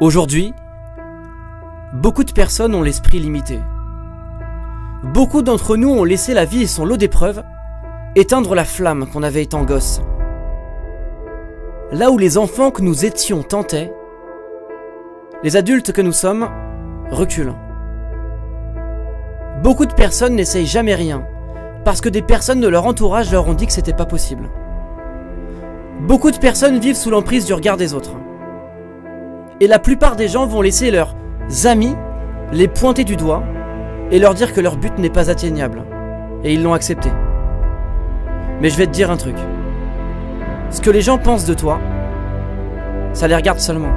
Aujourd'hui, beaucoup de personnes ont l'esprit limité. Beaucoup d'entre nous ont laissé la vie et son lot d'épreuves éteindre la flamme qu'on avait étant gosse. Là où les enfants que nous étions tentaient, les adultes que nous sommes reculent. Beaucoup de personnes n'essayent jamais rien, parce que des personnes de leur entourage leur ont dit que c'était pas possible. Beaucoup de personnes vivent sous l'emprise du regard des autres. Et la plupart des gens vont laisser leurs amis les pointer du doigt et leur dire que leur but n'est pas atteignable. Et ils l'ont accepté. Mais je vais te dire un truc. Ce que les gens pensent de toi, ça les regarde seulement.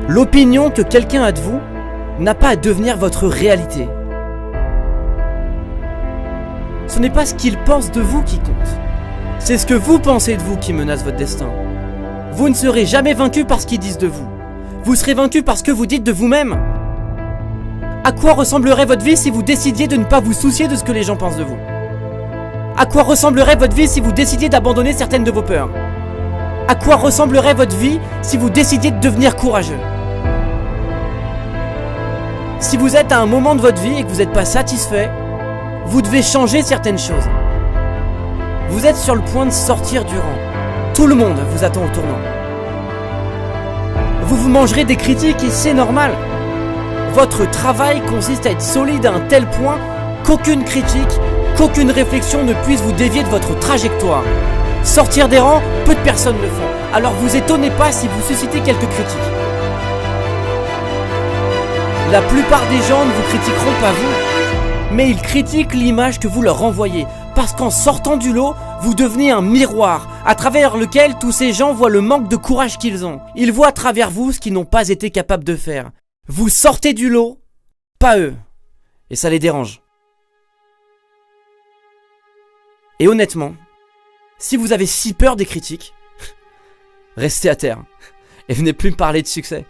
L'opinion que quelqu'un a de vous n'a pas à devenir votre réalité. Ce n'est pas ce qu'il pense de vous qui compte. C'est ce que vous pensez de vous qui menace votre destin. Vous ne serez jamais vaincu par ce qu'ils disent de vous. Vous serez vaincu par ce que vous dites de vous-même. À quoi ressemblerait votre vie si vous décidiez de ne pas vous soucier de ce que les gens pensent de vous? À quoi ressemblerait votre vie si vous décidiez d'abandonner certaines de vos peurs? À quoi ressemblerait votre vie si vous décidiez de devenir courageux? Si vous êtes à un moment de votre vie et que vous n'êtes pas satisfait, vous devez changer certaines choses. Vous êtes sur le point de sortir du rang. Tout le monde vous attend au tournant. Vous mangerez des critiques et c'est normal. Votre travail consiste à être solide à un tel point qu'aucune critique, qu'aucune réflexion ne puisse vous dévier de votre trajectoire. Sortir des rangs, peu de personnes le font. Alors vous étonnez pas si vous suscitez quelques critiques. La plupart des gens ne vous critiqueront pas vous, mais ils critiquent l'image que vous leur renvoyez. Parce qu'en sortant du lot, vous devenez un miroir à travers lequel tous ces gens voient le manque de courage qu'ils ont. Ils voient à travers vous ce qu'ils n'ont pas été capables de faire. Vous sortez du lot, pas eux. Et ça les dérange. Et honnêtement, si vous avez si peur des critiques, restez à terre et venez plus me parler de succès.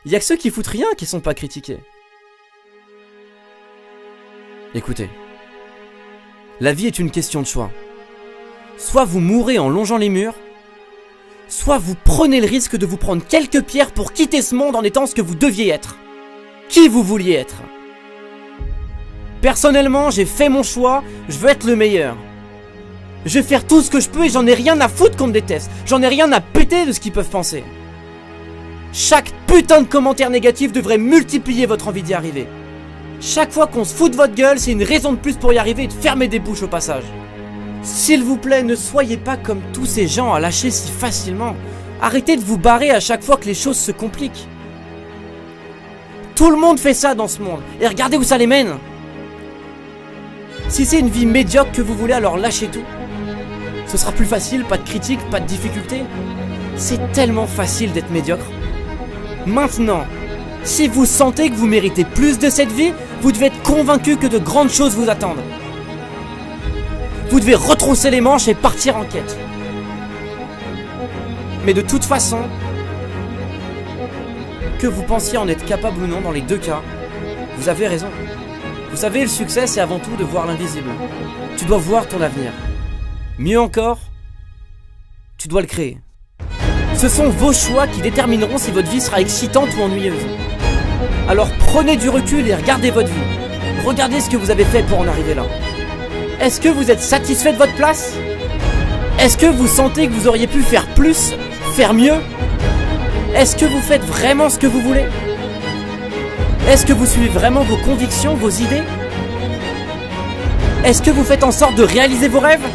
Il y a que ceux qui foutent rien qui sont pas critiqués. Écoutez, la vie est une question de choix. Soit vous mourrez en longeant les murs, soit vous prenez le risque de vous prendre quelques pierres pour quitter ce monde en étant ce que vous deviez être. Qui vous vouliez être. Personnellement, j'ai fait mon choix, je veux être le meilleur. Je vais faire tout ce que je peux et j'en ai rien à foutre qu'on me déteste. J'en ai rien à péter de ce qu'ils peuvent penser. Chaque putain de commentaire négatif devrait multiplier votre envie d'y arriver. Chaque fois qu'on se fout de votre gueule, c'est une raison de plus pour y arriver et de fermer des bouches au passage. S'il vous plaît, ne soyez pas comme tous ces gens à lâcher si facilement. Arrêtez de vous barrer à chaque fois que les choses se compliquent. Tout le monde fait ça dans ce monde, et regardez où ça les mène. Si c'est une vie médiocre que vous voulez, alors lâchez tout. Ce sera plus facile, pas de critiques, pas de difficultés. C'est tellement facile d'être médiocre. Maintenant, si vous sentez que vous méritez plus de cette vie, vous devez être convaincu que de grandes choses vous attendent. Vous devez retrousser les manches et partir en quête. Mais de toute façon, que vous pensiez en être capable ou non, dans les deux cas, vous avez raison. Vous savez, le succès, c'est avant tout de voir l'invisible. Tu dois voir ton avenir. Mieux encore, tu dois le créer. Ce sont vos choix qui détermineront si votre vie sera excitante ou ennuyeuse. Alors prenez du recul et regardez votre vie. Regardez ce que vous avez fait pour en arriver là. Est-ce que vous êtes satisfait de votre place? Est-ce que vous sentez que vous auriez pu faire plus, faire mieux? Est-ce que vous faites vraiment ce que vous voulez? Est-ce que vous suivez vraiment vos convictions, vos idées? Est-ce que vous faites en sorte de réaliser vos rêves?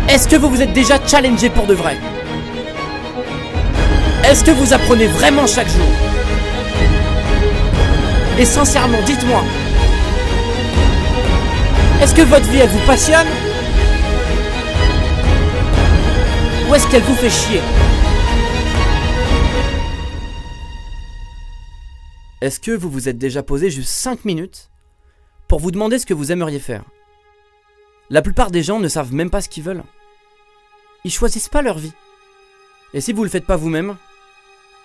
Est-ce que vous vous êtes déjà challengé pour de vrai? Est-ce que vous apprenez vraiment chaque jour? Et sincèrement, dites-moi, est-ce que votre vie, elle vous passionne? Ou est-ce qu'elle vous fait chier? Est-ce que vous vous êtes déjà posé juste 5 minutes pour vous demander ce que vous aimeriez faire? La plupart des gens ne savent même pas ce qu'ils veulent. Ils choisissent pas leur vie. Et si vous le faites pas vous-même,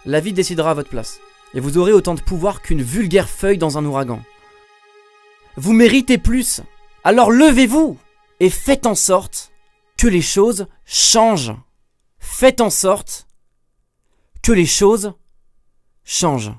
la vie décidera à votre place. Et vous aurez autant de pouvoir qu'une vulgaire feuille dans un ouragan. Vous méritez plus. Alors levez-vous et faites en sorte que les choses changent. faites en sorte que les choses changent.